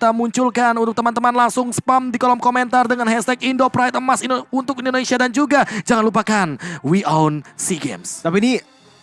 kita munculkan untuk teman-teman, langsung spam di kolom komentar dengan hashtag Indo Pride emas untuk Indonesia, dan juga jangan lupakan We Own SEA Games. Tapi ini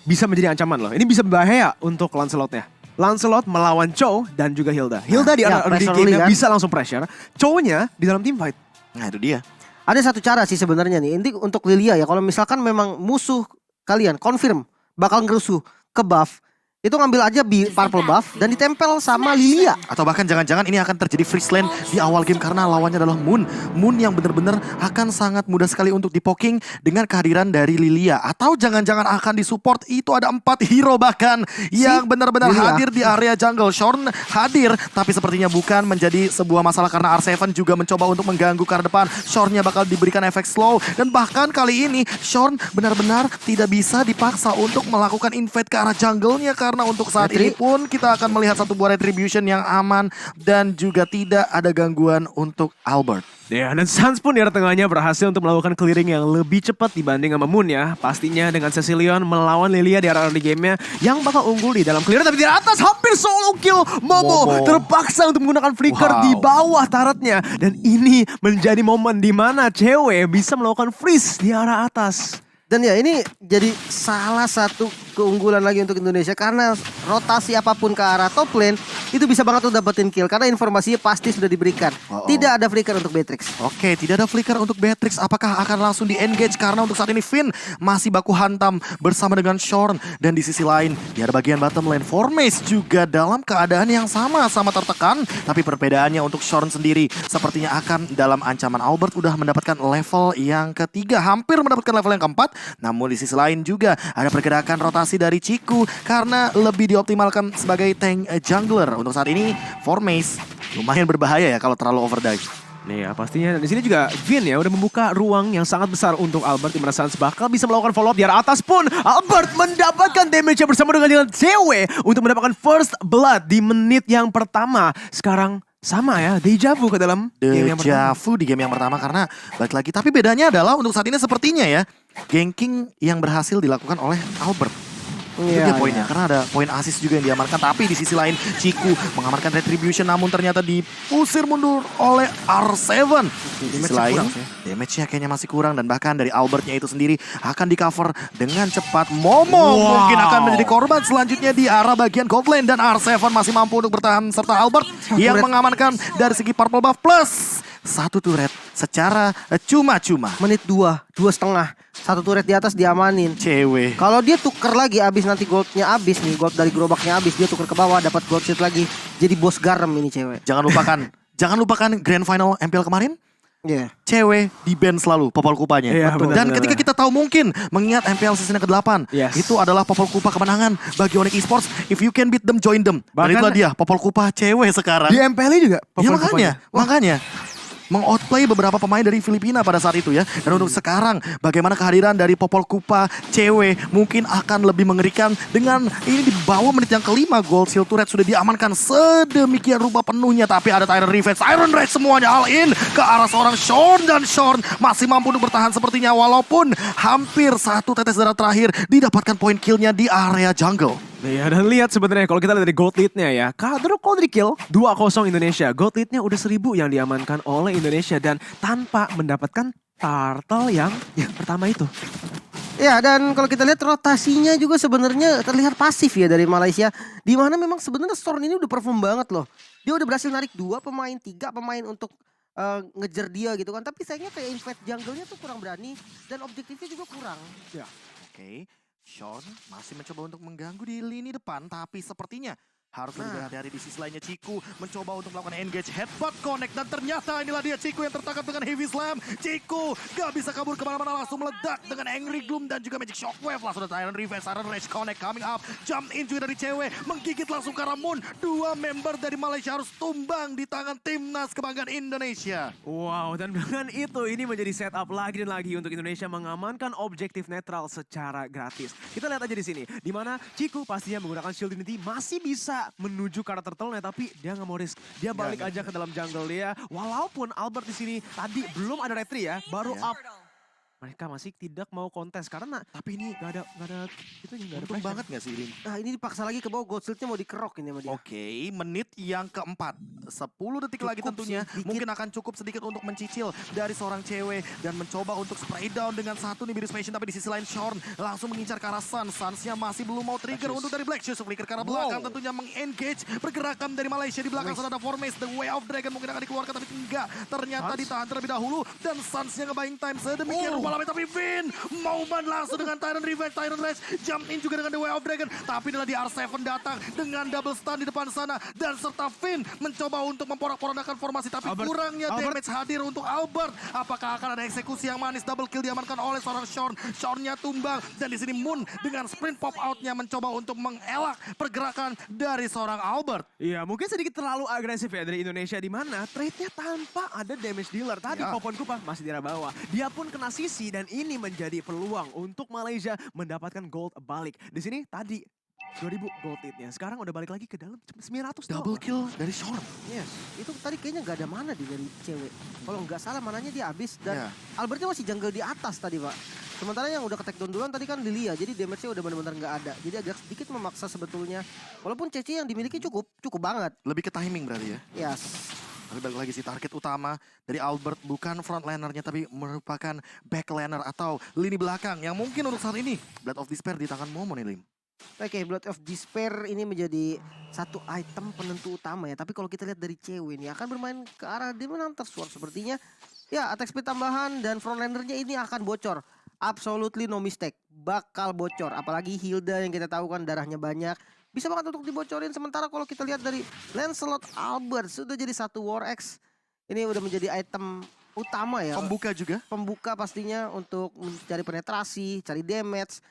bisa menjadi ancaman loh. Ini bisa berbahaya untuk Lancelot-nya. Lancelot melawan Chow dan juga Hilda. Hilda di early game kan? Bisa langsung pressure. Chow-nya di dalam team fight. Nah itu dia. Ada satu cara sih sebenarnya nih. Ini untuk Lilia ya. Kalau misalkan memang musuh kalian confirm bakal ngerusuh ke buff, itu ngambil aja purple buff dan ditempel sama Lilia. Atau bahkan jangan-jangan ini akan terjadi freeze lane di awal game karena lawannya adalah Moon. Moon yang benar-benar akan sangat mudah sekali untuk dipoking dengan kehadiran dari Lilia. Atau jangan-jangan akan disupport, itu ada 4 hero bahkan yang benar-benar hadir di area jungle. Shorn hadir, tapi sepertinya bukan menjadi sebuah masalah karena R7 juga mencoba untuk mengganggu ke arah depan. Shornnya bakal diberikan efek slow, dan bahkan kali ini Shorn benar-benar tidak bisa dipaksa untuk melakukan invade ke arah jungle-nya, karena untuk saat ini pun kita akan melihat satu buah retribution yang aman dan juga tidak ada gangguan untuk Albert. Ya, dan Sans pun di arah tengahnya berhasil untuk melakukan clearing yang lebih cepat dibanding sama Moon ya. Pastinya dengan Cecilion melawan Lilia di arah early game-nya yang bakal unggul di dalam clearing, tapi di atas hampir solo kill Momo. Terpaksa untuk menggunakan flicker di bawah turretnya. Dan ini menjadi momen di mana cewek bisa melakukan freeze di arah atas. Dan ya ini jadi salah satu keunggulan lagi untuk Indonesia, karena rotasi apapun ke arah top lane itu bisa banget untuk dapetin kill karena informasinya pasti sudah diberikan. Tidak ada flicker untuk Beatrix. Oke, tidak ada flicker untuk Beatrix. Apakah akan langsung di-engage? Karena untuk saat ini Finn masih baku hantam bersama dengan Shorn. Dan di sisi lain, di ada bagian bottom lane, Formace juga dalam keadaan yang sama-sama tertekan. Tapi perbedaannya untuk Shorn sendiri sepertinya akan dalam ancaman. Albert udah mendapatkan level yang ketiga, hampir mendapatkan level yang keempat. Namun di sisi lain juga ada pergerakan rotasi dari Ciku karena lebih dioptimalkan sebagai tank jungler. Untuk saat ini, Formace lumayan berbahaya ya kalau terlalu overdive. Nih ya, pastinya di sini juga Vin ya udah membuka ruang yang sangat besar untuk Albert, di mana Sans bakal bisa melakukan follow up di arah atas pun. Albert mendapatkan damage bersama dengan CW untuk mendapatkan first blood di menit yang pertama. Sekarang sama ya, deja vu ke dalam game yang pertama. Deja vu di game yang pertama karena balik lagi. Tapi bedanya adalah untuk saat ini sepertinya ya, ganking yang berhasil dilakukan oleh Albert. Itu dia poinnya, karena ada poin assist juga yang diamankan. Tapi di sisi lain, Ciku mengamankan retribution, namun ternyata diusir mundur oleh R7. Di sisi lain, damage-nya kayaknya masih kurang. Dan bahkan dari Albertnya itu sendiri akan di-cover dengan cepat. Momo mungkin akan menjadi korban selanjutnya di arah bagian gold lane. Dan R7 masih mampu untuk bertahan, serta Albert yang mengamankan dari segi purple buff plus 1 turret secara cuma-cuma. Menit 2,5. 1 turret di atas diamanin. Cewek. Kalau dia tuker lagi abis nanti goldnya abis nih, gold dari gerobaknya abis, dia tuker ke bawah dapat gold shield lagi. Jadi bos garam ini cewek. Jangan lupakan grand final MPL kemarin. Cewek di ban selalu Popol Kupanya. Dan ketika kita tahu mungkin mengingat MPL season ke-8 itu adalah Popol Kupa kemenangan bagi Onyx Esports. If you can beat them, join them. Dan itulah dia Popol Kupa cewek sekarang. Di MPL juga ya makanya mengoutplay beberapa pemain dari Filipina pada saat itu ya. Dan untuk sekarang bagaimana kehadiran dari Popol Kupa cewek mungkin akan lebih mengerikan dengan ini di bawah menit yang kelima. Gold Shield Turret sudah diamankan sedemikian rupa penuhnya. Tapi ada Tyrant Revenge, Iron Rage semuanya all in ke arah seorang Shorn. Dan Shorn masih mampu untuk bertahan sepertinya, walaupun hampir 1 tetes darah terakhir didapatkan poin killnya di area jungle. Ya, dan lihat sebenarnya kalau kita lihat dari gold lead-nya ya, kalau di kill 2-0 Indonesia. Gold lead-nya udah 1000 yang diamankan oleh Indonesia dan tanpa mendapatkan turtle yang pertama itu. Ya, dan kalau kita lihat rotasinya juga sebenarnya terlihat pasif ya dari Malaysia, di mana memang sebenarnya Shorn ini udah perform banget loh. Dia udah berhasil narik 2 pemain, 3 pemain untuk ngejar dia gitu kan. Tapi sayangnya kayak invade jungle-nya tuh kurang berani dan objektifnya juga kurang. Ya, oke. Shorn masih mencoba untuk mengganggu di lini depan, tapi sepertinya harus lebih hati-hati. Di sisi lainnya Ciku mencoba untuk melakukan engage headbutt connect, dan ternyata inilah dia Ciku yang tertangkap dengan heavy slam. Ciku gak bisa kabur kemana-mana, langsung meledak dengan Angry Gloom dan juga Magic Shockwave. Langsung ada Tyrant Revenge, Iron Rage connect coming up, jump in juga dari cewek, menggigit langsung ke arah Moon. 2 member dari Malaysia harus tumbang di tangan timnas kebanggaan Indonesia. Wow, dan dengan itu ini menjadi setup lagi dan lagi untuk Indonesia mengamankan objektif netral secara gratis. Kita lihat aja di sini, di mana Ciku pastinya menggunakan Shield Unity masih bisa menuju ke arah turtle-nya, tapi dia nggak mau risk. Dia balik aja ke dalam jungle dia. Walaupun Albert di sini tadi belum ada retry ya, baru up mereka masih tidak mau kontes karena Tapi ini nggak ada itu nggak ada untung pressure. banget gak sih Lim? Nah ini dipaksa lagi ke bawah, gold shieldnya mau dikerok ini sama dia. Oke, menit yang keempat. 10 detik lagi Cukup tentunya. sih, dikit. Mungkin akan cukup sedikit untuk mencicil dari seorang cewek. Dan mencoba untuk spray down dengan satu nih Beast Passion. Tapi di sisi lain Shorn langsung mengincar ke arah Sun. Sunsnya masih belum mau trigger untuk dari Black Shoes. Flicker ke arah belakang tentunya meng-engage. Pergerakan dari Malaysia di belakang sana ada Formace. The Way of Dragon mungkin akan dikeluarkan tapi enggak. Ternyata ditahan terlebih dahulu. Dan Sunsnya nge-buying time sedemikian rupa lama. Tapi Finn mau ban langsung dengan Tyrant Revenge. Tyrant Rage jump in juga dengan The Way of Dragon. Tapi adalah di R7 datang dengan double stun di depan sana. Dan serta Finn mencoba untuk memporak-porandakan formasi. Tapi kurangnya damage hadir untuk Albert. Apakah akan ada eksekusi yang manis? Double kill diamankan oleh seorang Shorn. Shornnya tumbang. Dan di sini Moon dengan sprint pop outnya mencoba untuk mengelak pergerakan dari seorang Albert. Iya, mungkin sedikit terlalu agresif ya dari Indonesia di mana trade-nya tanpa ada damage dealer. Tadi Ya. Popon Kupa masih di arah bawah. Dia pun kena sisi dan ini menjadi peluang untuk Malaysia mendapatkan gold balik. Di sini tadi 2000 gold hitnya. Sekarang udah balik lagi ke dalam cuma 900 doang. Double kill dari Shorn. Yes, itu tadi kayaknya nggak ada mana dari cewek. Kalau nggak salah mananya dia habis dan Ya. Albertnya masih jungle di atas tadi pak. Sementara yang udah ke take down duluan tadi kan Lilia, jadi damage-nya udah benar-benar nggak ada. Jadi agak sedikit memaksa sebetulnya. Walaupun CC yang dimiliki cukup banget. Lebih ke timing berarti ya. Yes. Tapi balik lagi sih target utama dari Albert bukan frontlanernya tapi merupakan backlaner atau lini belakang yang mungkin untuk saat ini Blood of Despair di tangan Momo nih Lim. Oke, Blood of Despair ini menjadi satu item penentu utama ya. Tapi kalau kita lihat dari cewek ini akan bermain ke arah Demon Hunter Sword sepertinya. Ya, attack speed tambahan dan frontlanernya ini akan bocor. Absolutely no mistake, bakal bocor. Apalagi Hilda yang kita tahu kan darahnya banyak. Bisa banget untuk dibocorin. Sementara kalau kita lihat dari Lancelot Albert sudah jadi satu War Axe. Ini udah menjadi item utama ya. Pembuka juga. Pembuka pastinya untuk mencari penetrasi, cari damage.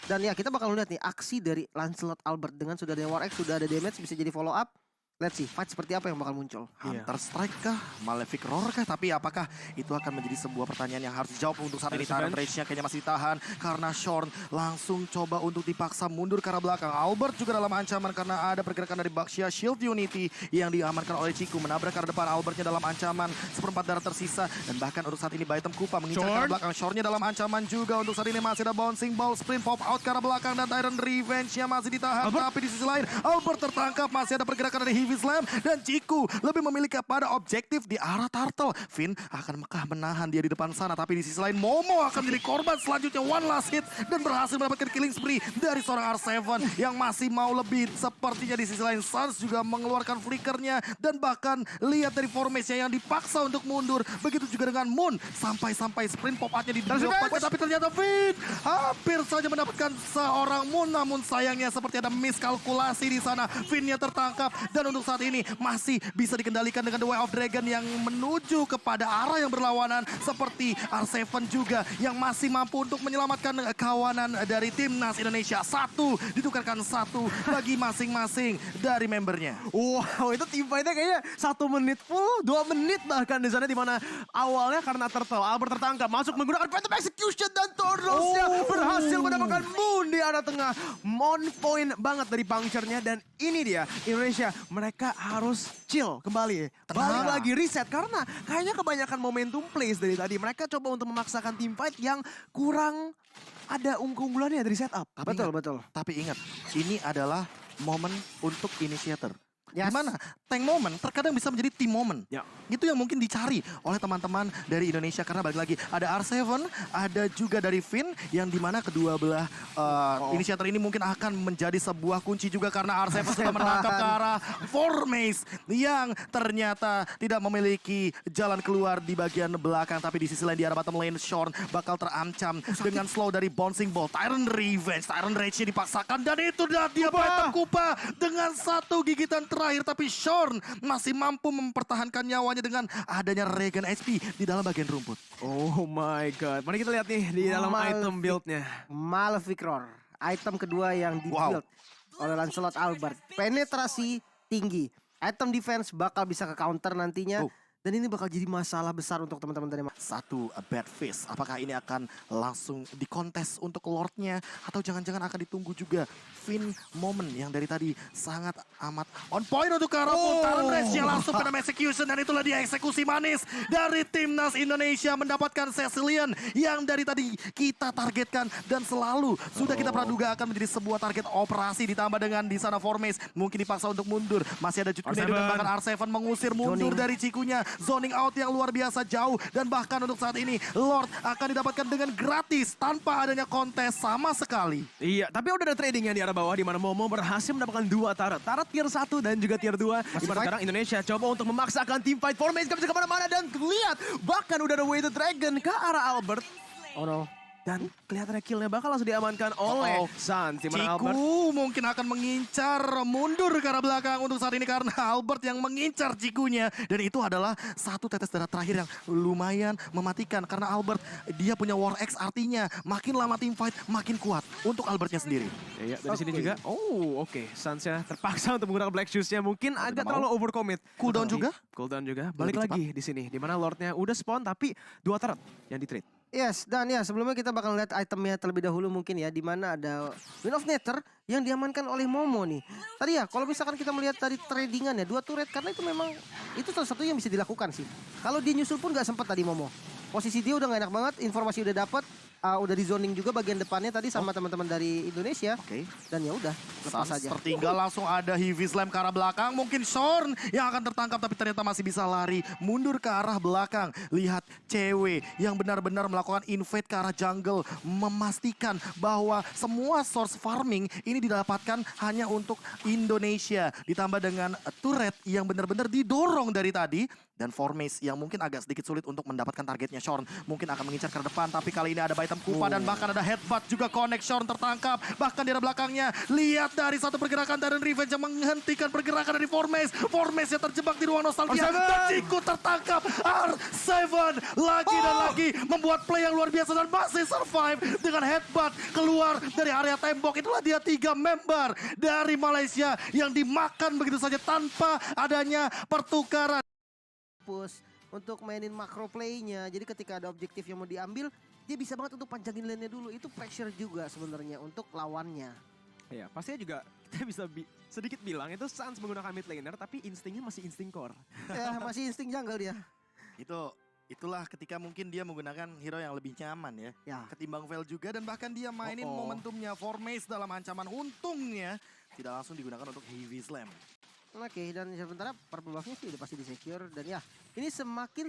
Dan ya kita bakal lihat nih aksi dari Lancelot Albert dengan sudah ada War Axe, sudah ada damage, bisa jadi follow up. Let's see fight seperti apa yang bakal muncul. Hunter Strike kah? Malefic Roar kah? Tapi apakah itu akan menjadi sebuah pertanyaan yang harus dijawab untuk saat ini. Tyrant Rage-nya kayaknya masih ditahan karena Shorn langsung coba untuk dipaksa mundur ke arah belakang. Albert juga dalam ancaman karena ada pergerakan dari Baxia Shield Unity yang diamankan oleh Ciku. Menabrak ke arah depan, Albertnya dalam ancaman, seperempat darah tersisa. Dan bahkan untuk saat ini Baitem Kupa mengincar ke arah belakang. Shorn-nya dalam ancaman juga untuk saat ini masih ada bouncing ball, sprint pop out ke arah belakang dan Tyrant Revenge-nya masih ditahan. Tapi di sisi lain Albert tertangkap, masih ada pergerakan dari Heavy Slam dan Ciku lebih memilih kepada objektif di arah Turtle. Finn akan menahan dia di depan sana, tapi di sisi lain Momo akan menjadi korban selanjutnya. One last hit dan berhasil mendapatkan killing spree dari seorang R7 yang masih mau lebih. Sepertinya di sisi lain Suns juga mengeluarkan flickernya dan bahkan lihat dari formasinya yang dipaksa untuk mundur. Begitu juga dengan Moon sampai sprint pop out-nya di tapi ternyata Finn hampir saja mendapatkan seorang Moon, namun sayangnya seperti ada miskalkulasi di sana. Finn-nya tertangkap dan untuk saat ini masih bisa dikendalikan dengan The Way of Dragon yang menuju kepada arah yang berlawanan, seperti R7 juga yang masih mampu untuk menyelamatkan kawanan dari timnas Indonesia. Satu ditukarkan satu bagi masing-masing dari membernya. Wow, itu tim fight-nya kayaknya 1 menit full, 2 menit bahkan di sana, di mana awalnya karena Turtle Albert tertangkap masuk menggunakan Phantom Execution dan Tornosnya berhasil mendapatkan Moon di arah tengah. On point banget dari puncture-nya dan ini dia Indonesia, mereka harus chill kembali, balik lagi reset karena kayaknya kebanyakan momentum plays dari tadi. Mereka coba untuk memaksakan team fight yang kurang ada keunggulannya dari setup. Betul. Tapi ingat, ini adalah momen untuk initiator. Yes. Dimana tank moment terkadang bisa menjadi team moment. Ya. Itu yang mungkin dicari oleh teman-teman dari Indonesia. Karena balik lagi ada R7, ada juga dari Finn, yang dimana kedua belah inisiator ini mungkin akan menjadi sebuah kunci juga. Karena R7 sudah menangkap ke arah Formace yang ternyata tidak memiliki jalan keluar di bagian belakang. Tapi di sisi lain di arah bottom lane Shorn bakal terancam dengan slow dari bouncing ball. Tyrant Revenge, Tyrant Rage-nya dipaksakan dan itu dia Baitem Kupa dengan satu gigitan terakhir. Tapi Shorn masih mampu mempertahankan nyawanya dengan adanya regen HP di dalam bagian rumput. Oh my god, mari kita lihat nih di dalam item build-nya. Malefic Roar, item kedua yang di-build oleh Lancelot Albert. Penetrasi tinggi, item defense bakal bisa ke counter nantinya. Dan ini bakal jadi masalah besar untuk teman-teman dari Satu, a bad face. Apakah ini akan langsung dikontes untuk Lordnya atau jangan-jangan akan ditunggu juga Finn Moment yang dari tadi sangat amat on point untuk ke arah putaran race-nya langsung kena execution dan itulah dia eksekusi manis dari timnas Indonesia mendapatkan Cecilian yang dari tadi kita targetkan dan selalu sudah kita praduga akan menjadi sebuah target operasi ditambah dengan di sana Formace mungkin dipaksa untuk mundur. Masih ada Jutkunedo dan bahkan R7 mengusir mundur dari Cikunya. Zoning out yang luar biasa jauh dan bahkan untuk saat ini Lord akan didapatkan dengan gratis tanpa adanya kontes sama sekali. Iya, tapi udah ada trading yang di arah bawah di mana Momo berhasil mendapatkan 2 turret. Turret tier 1 dan juga tier 2. Di mana sekarang Indonesia coba untuk memaksakan team fight Formation gak bisa kemana-mana dan lihat bahkan udah ada Weighted Dragon ke arah Albert. Oh no. Dan kelihatannya killnya bakal langsung diamankan oleh Sans. Di mana Albert Ciku mungkin akan mengincar mundur ke arah belakang untuk saat ini karena Albert yang mengincar Cikunya. Dan itu adalah satu tetes darah terakhir yang lumayan mematikan. Karena Albert dia punya War X artinya makin lama team fight makin kuat untuk Albertnya sendiri. Iya, dari sini juga. Oh, oke. Sansnya terpaksa untuk menggunakan Black Shoes-nya. Mungkin agak terlalu overcommit. Cooldown juga? Cooldown juga. Balik Lebih lagi di sini. Di mana Lordnya udah spawn tapi 2 turret yang di-trade. Yes, dan ya sebelumnya kita bakal lihat itemnya terlebih dahulu mungkin ya. Di mana ada Wind of Nether yang diamankan oleh Momo nih. Tadi ya kalau misalkan kita melihat dari tradingan ya 2 turret karena itu memang itu salah satu yang bisa dilakukan sih. Kalau dia nyusul pun nggak sempat tadi Momo. Posisi dia udah gak enak banget, informasi udah dapat, udah di zoning juga bagian depannya tadi sama teman-teman dari Indonesia. Oke. Dan ya udah, lepas Sans aja. tertinggal langsung ada Heavy Slam ke arah belakang. Mungkin Shorn yang akan tertangkap tapi ternyata masih bisa lari mundur ke arah belakang. Lihat cewek yang benar-benar melakukan invade ke arah jungle. Memastikan bahwa semua source farming ini didapatkan hanya untuk Indonesia. Ditambah dengan turret yang benar-benar didorong dari tadi. Dan Formace yang mungkin agak sedikit sulit untuk mendapatkan targetnya. Shorn mungkin akan mengincar ke depan. Tapi kali ini ada item Kupa dan bahkan ada headbutt juga connect. Shorn tertangkap. Bahkan di arah belakangnya. Lihat dari satu pergerakan dari Revenge yang menghentikan pergerakan dari Formace. Formace yang terjebak di ruang nostalgia. Dan Ciku tertangkap. R7 lagi dan lagi membuat play yang luar biasa dan masih survive dengan headbutt keluar dari area tembok. Itulah dia 3 member dari Malaysia yang dimakan begitu saja tanpa adanya pertukaran. Push untuk mainin macro play-nya. Jadi ketika ada objektif yang mau diambil, dia bisa banget untuk panjangin lane-nya dulu. Itu pressure juga sebenarnya untuk lawannya. Iya, pastinya juga kita bisa sedikit bilang itu Sans menggunakan mid laner tapi instingnya masih insting core. Ya masih insting jungle dia. Itulah ketika mungkin dia menggunakan hero yang lebih nyaman ya. Ya. Ketimbang Veil juga dan bahkan dia mainin momentumnya Formace dalam ancaman untungnya. Tidak langsung digunakan untuk Heavy Slam. Oke, dan sementara purple buff-nya sih udah pasti di secure. Dan ya, ini semakin